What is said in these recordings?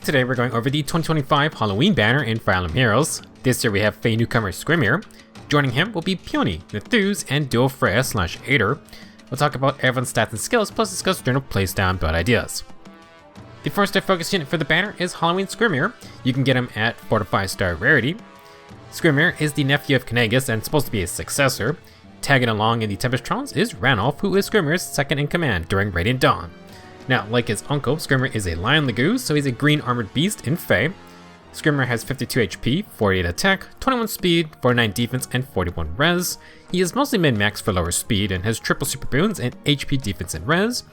Today we're going over the 2025 Halloween banner in Fire Emblem Heroes. This year we have Fey newcomer Skrimir. Joining him will be Peony, Nerthuz, and duo Freyja / Eitr. We'll talk about everyone's stats and skills, plus discuss general playstyle build ideas. The first focus unit for the banner is Halloween Skrimir. You can get him at 4 to 5 star rarity. Skrimir is the nephew of Knagus and supposed to be his successor. Tagging along in the Tempest Trials is Ranulf, who is Skrimir's second in command during Radiant Dawn. Now, like his uncle, Skrimir is a Lion Lagoose, so he's a green armored beast in Fey. Skrimir has 52 HP, 48 attack, 21 speed, 49 defense, and 41 res. He is mostly min-max for lower speed and has triple super boons and HP defense and res.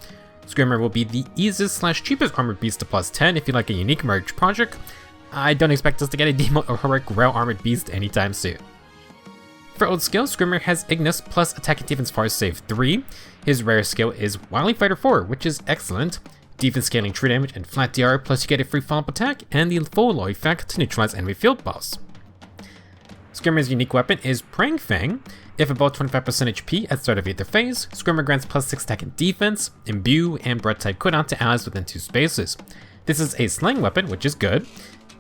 Skrimir will be the easiest / cheapest armored beast to plus 10 if you like a unique merge project. I don't expect us to get a Demo or heroic rail armored beast anytime soon. For old skills, Skrimir has Ignis plus attack and defense far save 3. His rare skill is Wily Fighter 4, which is excellent. Defense scaling true damage and flat DR, plus you get a free follow-up attack and the full low effect to neutralize enemy field balls. Skrimir's unique weapon is Praying Fang. If above 25% HP at start of Eitr phase, Skrimir grants plus 6 attack and defense, imbue, and breath type cooldown to allies within 2 spaces. This is a slang weapon, which is good.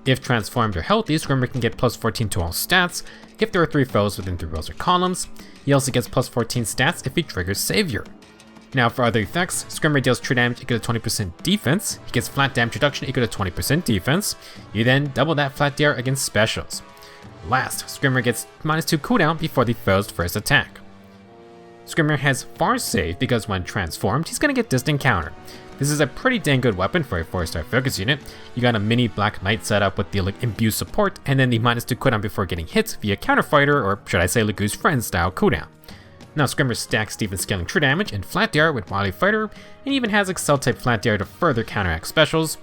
If transformed or healthy, Skrimir can get plus 14 to all stats if there are 3 foes within 3 rows or columns. He also gets plus 14 stats if he triggers Savior. Now for other effects, Skrimir deals true damage equal to 20% defense, he gets flat damage reduction equal to 20% defense, you then double that flat DR against specials. Last, Skrimir gets -2 cooldown before the foe's first attack. Skrimir has far save because when transformed, he's going to get distant counter. This is a pretty dang good weapon for a 4-star focus unit. You got a mini Black Knight setup with the imbue support and then the -2 cooldown before getting hit via counter fighter, or should I say Lagoose Friend style cooldown. Now Skrimir stacks defense scaling true damage and flat DR with Wily Fighter, and even has Excel type flat DR to further counteract specials.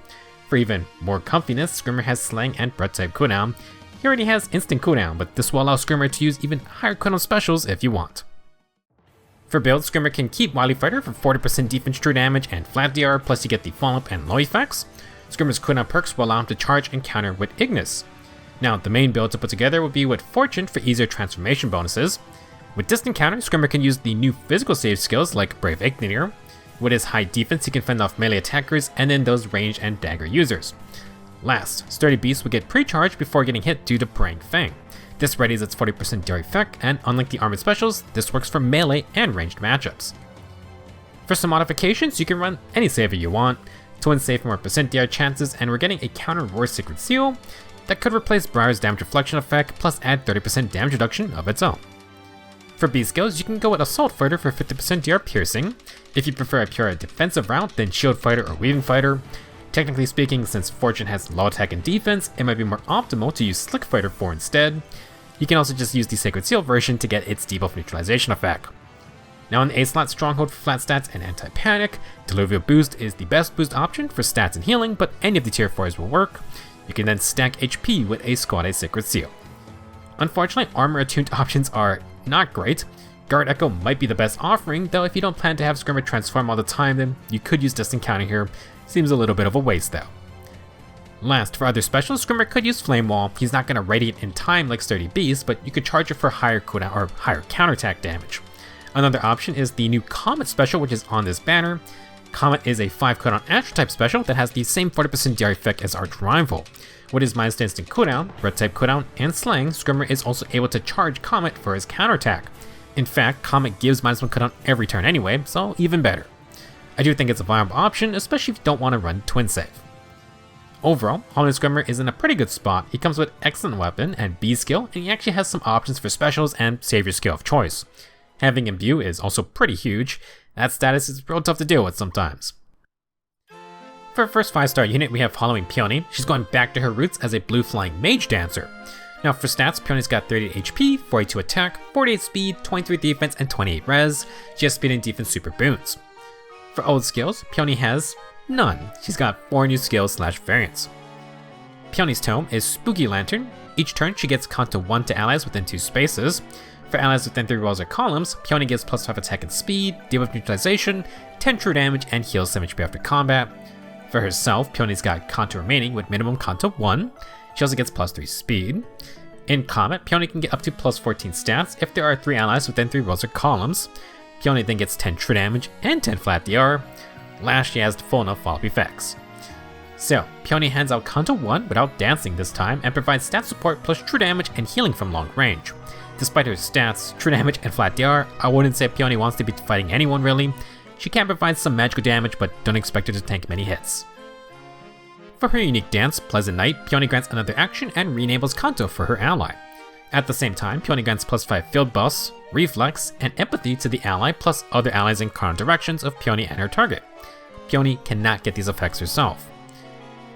For even more comfiness, Skrimir has slang and breath type cooldown. He already has instant cooldown, but this will allow Skrimir to use even higher cooldown specials if you want. For builds, Skrimir can keep Wily Fighter for 40% defense true damage and flat DR, plus you get the follow-up and low effects. Skrimir's cooldown perks will allow him to charge and counter with Ignis. Now, the main build to put together will be with Fortune for easier transformation bonuses. With distant counter, Skrimir can use the new physical save skills like Brave Eitr. With his high defense, he can fend off melee attackers and then those range and dagger users. Last, Sturdy Beast will get pre-charged before getting hit due to Praying Fang. This readies its 40% DR effect, and unlike the armored specials, this works for melee and ranged matchups. For some modifications, you can run any saver you want. Twin save for more % DR chances, and we're getting a counter Roar Sacred Seal that could replace Briar's damage reflection effect, plus add 30% damage reduction of its own. For B skills, you can go with Assault Fighter for 50% DR piercing. If you prefer a pure defensive route, then Shield Fighter or Weaving Fighter. Technically speaking, since Fortune has low attack and defense, it might be more optimal to use Slick Fighter 4 instead. You can also just use the Sacred Seal version to get its debuff neutralization effect. Now in the A slot, Stronghold for flat stats and anti-panic. Diluvial Boost is the best boost option for stats and healing, but any of the tier 4s will work. You can then stack HP with a Squad A Sacred Seal. Unfortunately, armor attuned options are not great. Guard Echo might be the best offering, though if you don't plan to have Skrimir transform all the time, then you could use distant counter here. Seems a little bit of a waste though. Last, for other specials, Skrimir could use Flame Wall. He's not going to radiate in time like Sturdy Beast, but you could charge it for higher cooldown or higher counterattack damage. Another option is the new Comet special, which is on this banner. Comet is a 5 cooldown Astral type special that has the same 40% DR effect as Arch Rival. With his -2 instant cooldown, breath type cooldown, and slang, Skrimir is also able to charge Comet for his counterattack. In fact, Comet gives -1 cooldown every turn anyway, so even better. I do think it's a viable option, especially if you don't want to run Twin Save. Overall, Halloween Skrimir is in a pretty good spot. He comes with excellent weapon and B skill, and he actually has some options for specials and Savior skill of choice. Having Imbue is also pretty huge. That status is real tough to deal with sometimes. For our first 5-star unit, we have Halloween Peony. She's going back to her roots as a blue flying mage dancer. Now for stats, Peony's got 38 HP, 42 attack, 48 speed, 23 defense, and 28 res. She has speed and defense super boons. For old skills, Peony has none. She's got 4 new skills / variants. Peony's tome is Spooky Lantern. Each turn she gets Conto 1 to allies within 2 spaces. For allies within 3 rows or columns, Peony gives +5 attack and speed, debuff neutralization, 10 true damage, and heals 7 HP after combat. For herself, Peony's got Conto remaining with minimum Conto 1. She also gets +3 speed. In Comet, Peony can get up to +14 stats if there are 3 allies within 3 rows or columns. Peony then gets 10 true damage and 10 flat DR. Last, she has full enough follow-up effects. So, Peony hands out Kanto 1 without dancing this time and provides stat support plus true damage and healing from long range. Despite her stats, true damage and flat DR, I wouldn't say Peony wants to be fighting anyone really. She can provide some magical damage, but don't expect her to tank many hits. For her unique dance, Pleasant Night, Peony grants another action and re-enables Kanto for her ally. At the same time, Peony grants +5 Field Buffs, Reflex, and Empathy to the ally plus other allies in counter directions of Peony and her target. Peony cannot get these effects herself.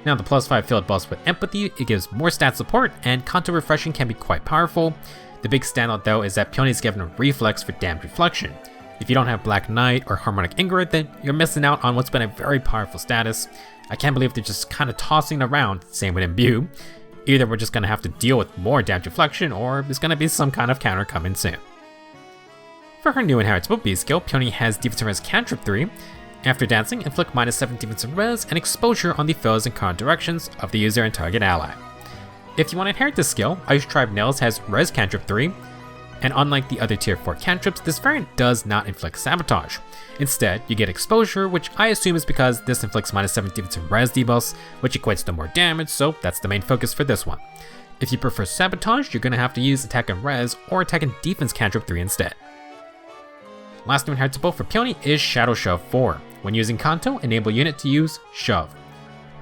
Now the +5 Field Buffs with Empathy, it gives more stat support, and Kanto Refreshing can be quite powerful. The big standout though is that Peony is given a Reflex for damage reflection. If you don't have Black Knight or Harmonic Ingrid, then you're missing out on what's been a very powerful status. I can't believe they're just kind of tossing it around, same with Imbue. Either we're just going to have to deal with more damage reflection, or there's going to be some kind of counter coming soon. For her new inheritable B skill, Peony has Defense and Res Cantrip 3. After dancing, inflict -7 defense and res and exposure on the foes in counter directions of the user and target ally. If you want to inherit this skill, Ice Tribe Nails has Res Cantrip 3, and unlike the other tier 4 cantrips, this variant does not inflict sabotage. Instead, you get exposure, which I assume is because this inflicts -7 defense and res debuffs, which equates to more damage, so that's the main focus for this one. If you prefer sabotage, you're going to have to use attack and res or attack and defense cantrip 3 instead. Last new inheritable for Peony is Shadow Shove 4. When using Kanto, enable unit to use Shove.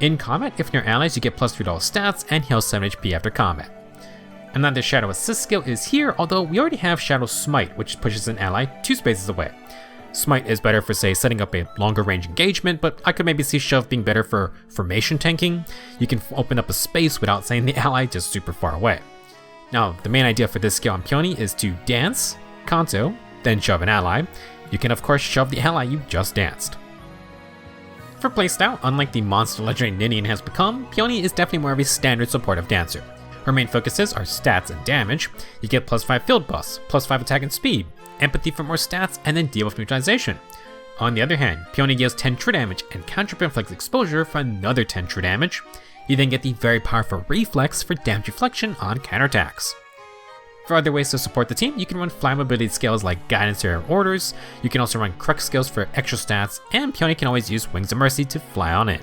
In combat, if near allies, you get +3 to all stats and heal 7 HP after combat. Another Shadow Assist skill is here, although we already have Shadow Smite, which pushes an ally 2 spaces away. Smite is better for, say, setting up a longer range engagement, but I could maybe see Shove being better for formation tanking. You can open up a space without sending the ally just super far away. Now, the main idea for this skill on Peony is to dance, Kanto, then shove an ally. You can of course shove the ally you just danced. For playstyle, unlike the monster legendary Ninian has become, Peony is definitely more of a standard supportive dancer. Her main focuses are stats and damage. You get +5 field buffs, +5 attack and speed, empathy for more stats, and then debuff neutralization. On the other hand, Peony gives 10 true damage and cantrip inflicts exposure for another 10 true damage. You then get the very powerful reflex for damage reflection on counterattacks. For other ways to support the team, you can run flammability skills like Guidance or Orders, you can also run Crux skills for extra stats, and Peony can always use Wings of Mercy to fly on in.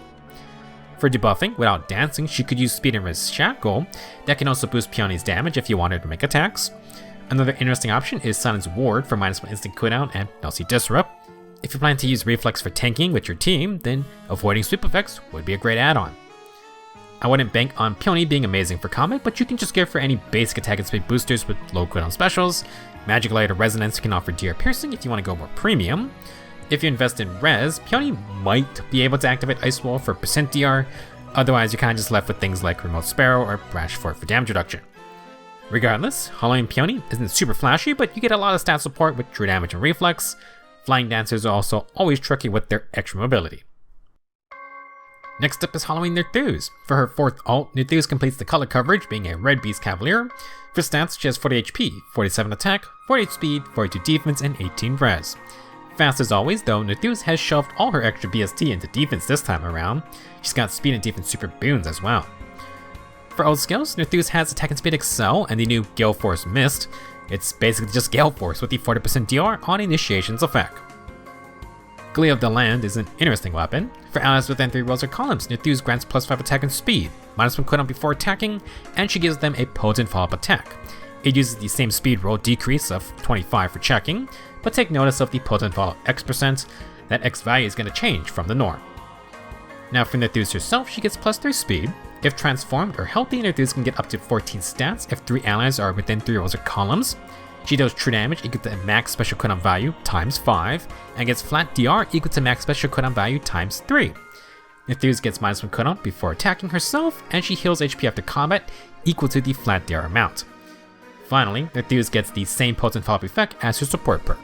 For debuffing, without dancing, she could use Speed and Res Shackle. That can also boost Peony's damage if you want her to make attacks. Another interesting option is Silence Ward for -1 instant cooldown and LC Disrupt. If you plan to use Reflex for tanking with your team, then avoiding sweep effects would be a great add-on. I wouldn't bank on Peony being amazing for Comet, but you can just give her any basic attack and speed boosters with low cooldown specials. Magic Light or Resonance can offer DR Piercing if you want to go more premium. If you invest in Res, Peony might be able to activate Ice Wall for % DR, otherwise you're kind of just left with things like Remote Sparrow or Brash Fort for damage reduction. Regardless, Halloween Peony isn't super flashy, but you get a lot of stat support with true damage and reflex. Flying Dancers are also always tricky with their extra mobility. Next up is Halloween Nerthuz. For her 4th ult, Nerthuz completes the color coverage, being a Red Beast Cavalier. For stats, she has 40 HP, 47 attack, 48 speed, 42 defense, and 18 res. Fast as always, though, Nerthuz has shoved all her extra BST into defense this time around. She's got speed and defense super boons as well. For ult skills, Nerthuz has attack and speed excel and the new Gale Force Mist. It's basically just Gale Force with the 40% DR on initiation's effect. Glee of the Land is an interesting weapon. For allies within 3 rows or columns, Nerthuz grants +5 attack and speed, -1 cooldown before attacking, and she gives them a potent follow-up attack. It uses the same speed roll decrease of 25 for checking, but take notice of the potent follow-up X%. That X value is going to change from the norm. Now for Nerthuz herself, she gets +3 speed. If transformed or healthy, Nerthuz can get up to 14 stats if 3 allies are within 3 rows or columns. She deals true damage equal to max special cooldown value times 5, and gets flat DR equal to max special cooldown value times 3. Nerthuz gets -1 cooldown before attacking herself, and she heals HP after combat equal to the flat DR amount. Finally, Nerthuz gets the same potent follow-up effect as her support perk.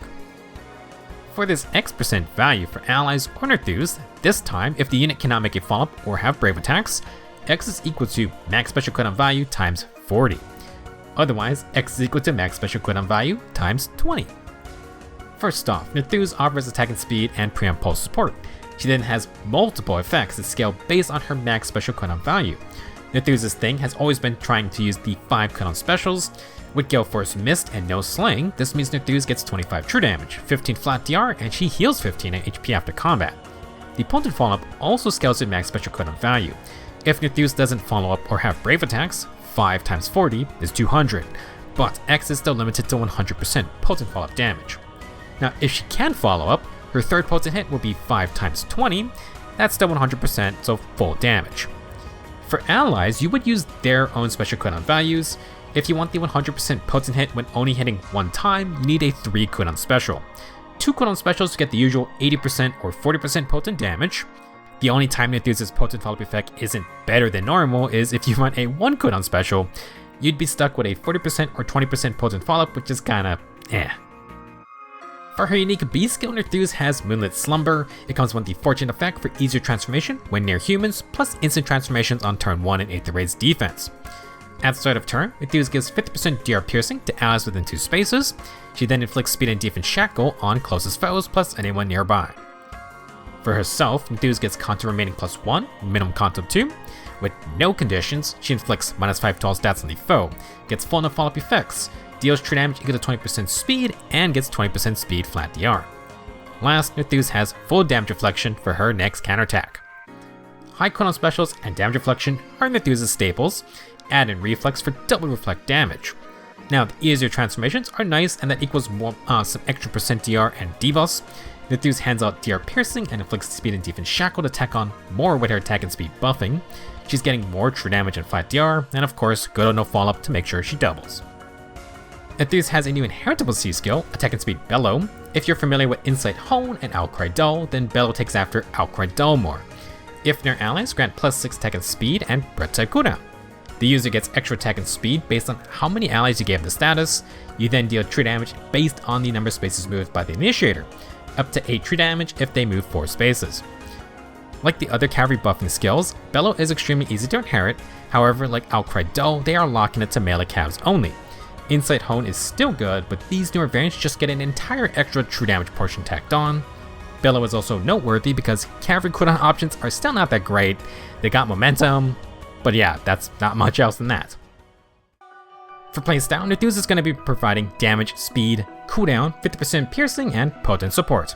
For this X% value for allies or Nerthuz, this time if the unit cannot make a follow-up or have brave attacks, X is equal to max special cooldown value times 40. Otherwise, X is equal to max special cooldown value times 20. First off, Nerthuz offers attack and speed and preempt pulse support. She then has multiple effects that scale based on her max special cooldown value. Nerthuz's thing has always been trying to use the 5 cooldown specials. With Gale Force Mist and no slaying, this means Nerthuz gets 25 true damage, 15 flat DR, and she heals 15 HP after combat. The potent follow-up also scales with max special cooldown value. If Nerthuz doesn't follow up or have brave attacks, 5 times 40 is 200, but X is still limited to 100% potent follow-up damage. Now, if she can follow up, her third potent hit will be 5 times 20, that's still 100%, so full damage. For allies, you would use their own special cooldown values. If you want the 100% potent hit when only hitting one time, you need a 3 cooldown special. 2 cooldown specials to get the usual 80% or 40% potent damage. The only time Nerthuz's potent follow-up effect isn't better than normal is if you run a 1 cooldown special. You'd be stuck with a 40% or 20% potent follow-up, which is kinda eh. For her unique B skill, Nerthuz has Moonlit Slumber. It comes with the Fortune effect for easier transformation when near humans, plus instant transformations on turn 1 in Eitr Raid's defense. At the start of turn, Nerthuz gives 50% DR piercing to allies within 2 spaces. She then inflicts speed and defense shackle on closest foes plus anyone nearby. For herself, Nerthuz gets Contour remaining +1, minimum Contour 2. With no conditions, she inflicts -5 to all stats on the foe, gets full enough follow-up effects, deals true damage equal to 20% speed, and gets 20% speed flat DR. Last, Nerthuz has full damage reflection for her next counterattack. High cooldown specials and damage reflection are Nerthuz's staples. Add in reflex for double reflect damage. Now, the easier transformations are nice, and that equals more some extra percent DR and debuffs. Nerthuz hands out DR piercing and inflicts speed and defense shackle to tack on more with her attack and speed buffing. She's getting more true damage and flat DR, and of course, good or no follow-up to make sure she doubles. Nerthuz has a new inheritable C skill, Attack and Speed Bellow. If you're familiar with Insight Hone and Outcry Dull, then Bellow takes after Outcry Dull more. If near allies, grant +6 attack and speed and breath type cooldown. The user gets extra attack and speed based on how many allies you gave the status. You then deal true damage based on the number of spaces moved by the initiator, up to 8 true damage if they move 4 spaces. Like the other cavalry buffing skills, Bellow is extremely easy to inherit. However, like Outcry Dull, they are locking it to melee calves only. Insight Hone is still good, but these newer variants just get an entire extra true damage portion tacked on. Bellow is also noteworthy because cavalry cooldown options are still not that great. They got momentum, but yeah, that's not much else than that. For playstyle, Nerthuz is going to be providing damage, speed, cooldown, 50% piercing, and potent support.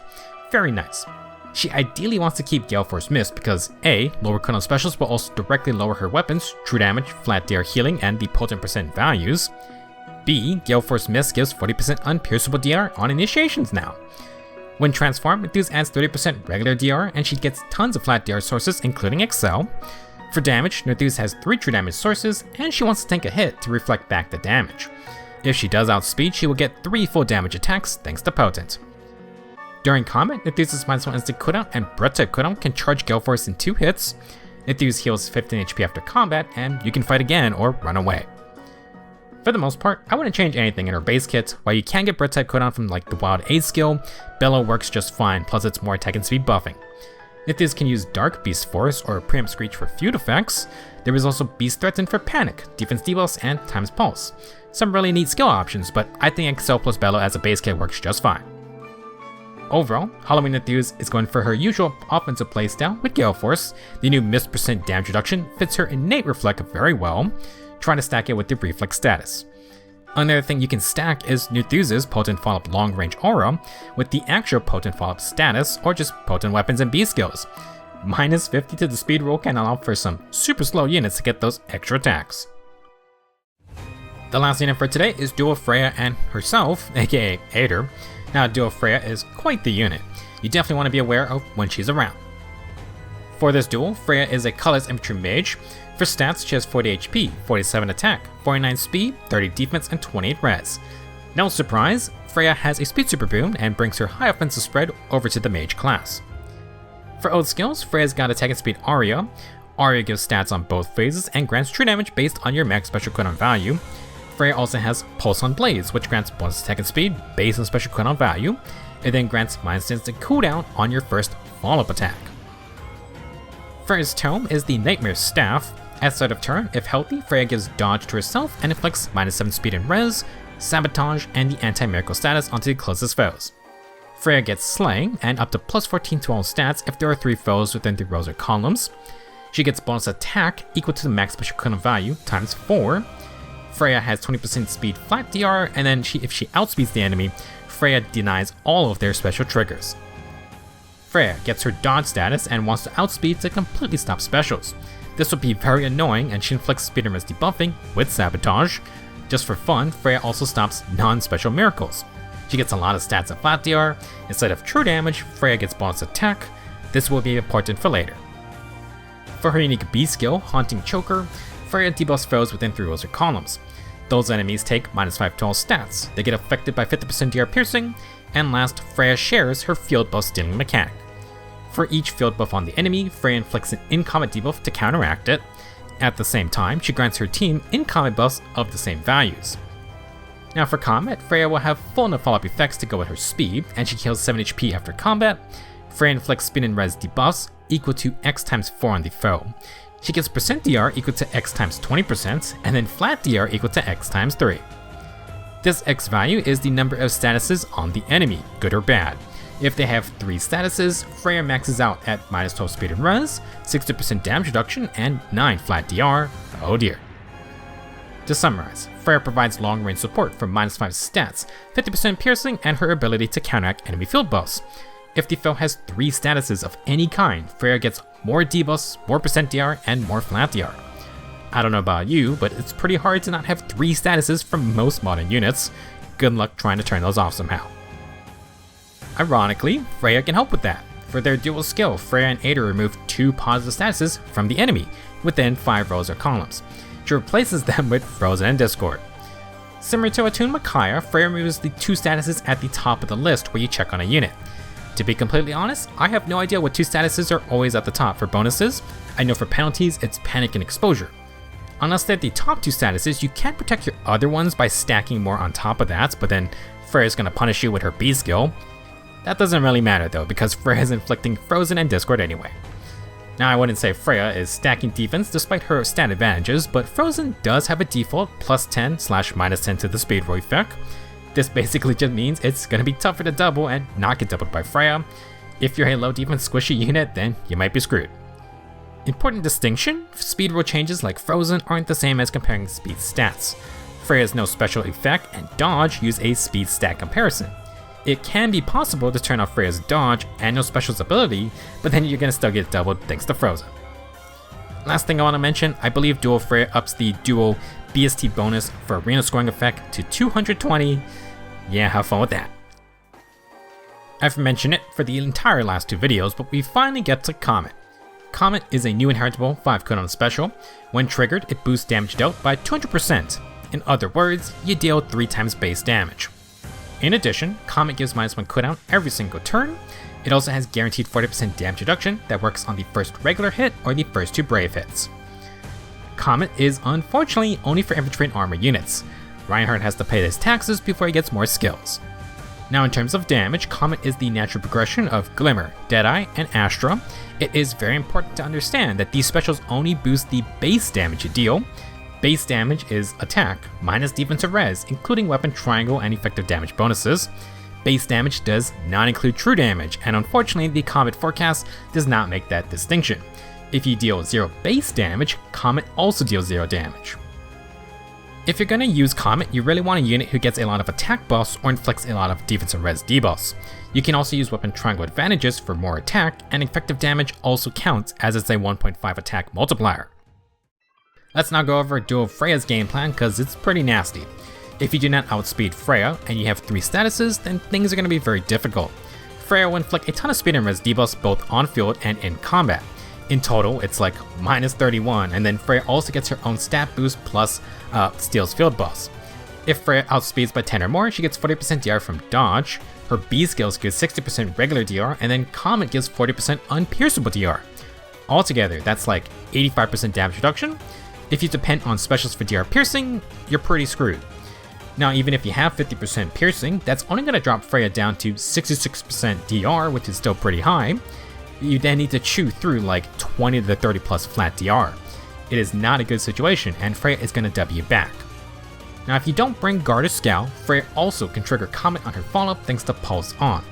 Very nice. She ideally wants to keep Gale Force Mist because A, lower cooldown specials will also directly lower her weapons, true damage, flat DR healing, and the potent percent values. B, Gale Force Mist gives 40% unpierceable DR on initiations now. When transformed, Nerthuz adds 30% regular DR, and she gets tons of flat DR sources, including Excel. For damage, Nerthuz has 3 true damage sources, and she wants to tank a hit to reflect back the damage. If she does outspeed, she will get 3 full damage attacks thanks to Potent. During combat, Nerthuz's -1 instant cooldown and breath type cooldown can charge Gale Force in 2 hits. Nerthuz heals 15 HP after combat, and you can fight again or run away. For the most part, I wouldn't change anything in her base kit. While you can get breath type cooldown from like the Wild Aid skill, Bellow works just fine, plus it's more attack and speed buffing. Nerthuz can use Dark Beast Force or Preempt Screech for feud effects. There is also Beast Threaten for Panic, Defense debuffs, and Times Pulse. Some really neat skill options, but I think Excel plus Bellow as a base kit works just fine. Overall, Halloween Nerthuz is going for her usual offensive playstyle with Gale Force. The new Mist % damage reduction fits her innate reflect very well. Try to stack it with the reflex status. Another thing you can stack is Nerthuz's potent follow-up long-range aura with the actual potent follow-up status or just potent weapons and B skills. -50 to the speed roll can allow for some super slow units to get those extra attacks. The last unit for today is Duo Freyja and herself, aka Eitr. Now Duo Freyja is quite the unit. You definitely want to be aware of when she's around. For this duel, Freyja is a colorless infantry mage. For stats, she has 40 HP, 47 attack, 49 speed, 30 defense, and 28 res. No surprise, Freyja has a speed super boon and brings her high offensive spread over to the mage class. For old skills, Freyja's got attack and speed Aria. Aria gives stats on both phases and grants true damage based on your max special cooldown value. Freyja also has Pulse on Blaze, which grants bonus attack and speed based on special cooldown value. It then grants -10 instant cooldown on your first follow-up attack. Freyja's tome is the Nightmare Staff. At start of turn, if healthy, Freyja gives dodge to herself and inflicts -7 speed and res, sabotage, and the anti-miracle status onto the closest foes. Freyja gets Slay and up to +14 to all stats if there are 3 foes within the rows or columns. She gets bonus attack equal to the max special cooldown value times 4. Freyja has 20% speed flat DR, and then if she outspeeds the enemy, Freyja denies all of their special triggers. Freyja gets her dodge status and wants to outspeed to completely stop specials. This will be very annoying, and she inflicts speed and res debuffing with sabotage. Just for fun, Freyja also stops non-special miracles. She gets a lot of stats at flat DR. Instead of true damage, Freyja gets bonus attack. This will be important for later. For her unique B skill, Haunting Choker, Freyja debuffs foes within 3 rows or columns. Those enemies take -5 to all stats. They get affected by 50% DR piercing, and last, Freyja shares her field buff stealing mechanic. For each field buff on the enemy, Freyja inflicts an in-combat debuff to counteract it. At the same time, she grants her team in-combat buffs of the same values. Now for Comet, Freyja will have full enough follow-up effects to go with her speed, and she heals 7 HP after combat. Freyja inflicts speed and res debuffs equal to X times 4 on the foe. She gets percent DR equal to X times 20%, and then flat DR equal to X times 3. This X value is the number of statuses on the enemy, good or bad. If they have 3 statuses, Freyja maxes out at -12 speed and res, 60% damage reduction, and 9 flat DR. Oh dear. To summarize, Freyja provides long range support for -5 stats, 50% piercing, and her ability to counteract enemy field buffs. If the foe has 3 statuses of any kind, Freyja gets more debuffs, more percent DR, and more flat DR. I don't know about you, but it's pretty hard to not have 3 statuses from most modern units. Good luck trying to turn those off somehow. Ironically, Freyja can help with that. For their dual skill, Freyja and Eitr remove 2 positive statuses from the enemy within 5 rows or columns. She replaces them with Frozen and Discord. Similar to Attune Micaiah, Freyja removes the 2 statuses at the top of the list where you check on a unit. To be completely honest, I have no idea what 2 statuses are always at the top for bonuses. I know for penalties, it's Panic and Exposure. Unless they're the top 2 statuses, you can protect your other ones by stacking more on top of that, but then Freyja's gonna punish you with her B skill. That doesn't really matter though, because Freyja's inflicting Frozen and Discord anyway. Now I wouldn't say Freyja is stacking defense despite her stat advantages, but Frozen does have a default +10/-10 to the speed roll effect. This basically just means it's gonna be tougher to double and not get doubled by Freyja. If you're a low defense squishy unit, then you might be screwed. Important distinction, speed roll changes like Frozen aren't the same as comparing speed stats. Freyja's no special effect and dodge use a speed stat comparison. It can be possible to turn off Freyja's dodge and no specials ability, but then you're gonna still get doubled thanks to Frozen. Last thing I want to mention, I believe Dual Freyja ups the dual BST bonus for arena scoring effect to 220. Yeah, have fun with that. I've mentioned it for the entire last 2 videos, but we finally get to Comet. Comet is a new inheritable 5 cooldown special. When triggered, it boosts damage dealt by 200%. In other words, you deal 3 times base damage. In addition, Comet gives -1 cooldown every single turn. It also has guaranteed 40% damage reduction that works on the first regular hit or the first 2 brave hits. Comet is unfortunately only for infantry and armor units. Reinhardt has to pay his taxes before he gets more skills. Now in terms of damage, Comet is the natural progression of Glimmer, Deadeye, and Astra. It is very important to understand that these specials only boost the base damage you deal. Base damage is attack, minus defensive res, including weapon triangle and effective damage bonuses. Base damage does not include true damage, and unfortunately the Comet forecast does not make that distinction. If you deal 0 base damage, Comet also deals 0 damage. If you're going to use Comet, you really want a unit who gets a lot of attack buffs or inflicts a lot of defensive res debuffs. You can also use weapon triangle advantages for more attack, and effective damage also counts as it's a 1.5 attack multiplier. Let's now go over Dual Freyja's game plan because it's pretty nasty. If you do not outspeed Freyja and you have 3 statuses, then things are going to be very difficult. Freyja will inflict a ton of speed and res debuffs both on field and in combat. In total, it's like -31, and then Freyja also gets her own stat boost plus steals field buffs. If Freyja outspeeds by 10 or more, she gets 40% DR from dodge, her B skills gives 60% regular DR, and then Comet gives 40% unpierceable DR. Altogether, that's like 85% damage reduction. If you depend on specials for DR piercing, you're pretty screwed. Now even if you have 50% piercing, that's only going to drop Freyja down to 66% DR, which is still pretty high. You then need to chew through like 20 to 30 plus flat DR. It is not a good situation, and Freyja is going to W back. Now if you don't bring Guard or Scout, Freyja also can trigger Comet on her follow-up thanks to Pulse On.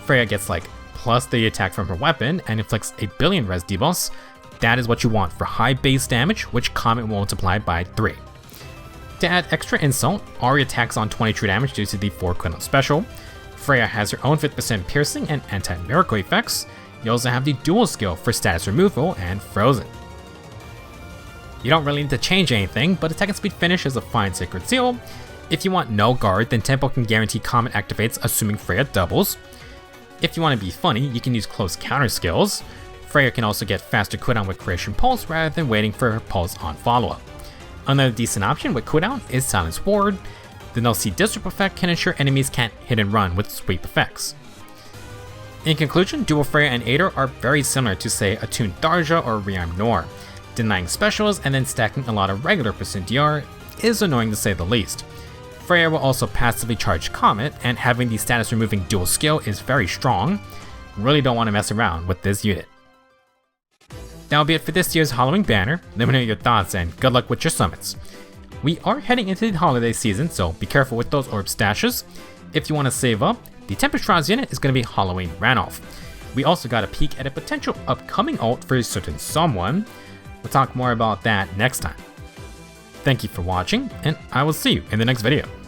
Freyja gets like +30 attack from her weapon and inflicts a billion res debuffs. That is what you want for high base damage, which Comet will multiply by 3. To add extra insult, Ahri attacks on 20 true damage due to the 4 cooldown special. Freyja has her own 50% piercing and anti-miracle effects. You also have the dual skill for status removal and frozen. You don't really need to change anything, but attack and speed finish is a fine sacred seal. If you want no guard, then tempo can guarantee Comet activates assuming Freyja doubles. If you want to be funny, you can use close counter skills. Freyja can also get faster cooldown with Creation Pulse rather than waiting for her pulse on follow-up. Another decent option with cooldown is Silence Ward. The No See Disrupt effect can ensure enemies can't hit and run with sweep effects. In conclusion, dual Freyja and Eitr are very similar to, say, Attuned Tharja or Rearmed Nor. Denying specials and then stacking a lot of regular percent DR is annoying to say the least. Freyja will also passively charge Comet, and having the status removing dual skill is very strong. Really don't want to mess around with this unit. That'll be it for this year's Halloween banner. Let me know your thoughts and good luck with your summits. We are heading into the holiday season, so be careful with those orb stashes. If you want to save up, the Tempest Shrouds unit is going to be Halloween Ranulf. We also got a peek at a potential upcoming ult for a certain someone. We'll talk more about that next time. Thank you for watching, and I will see you in the next video.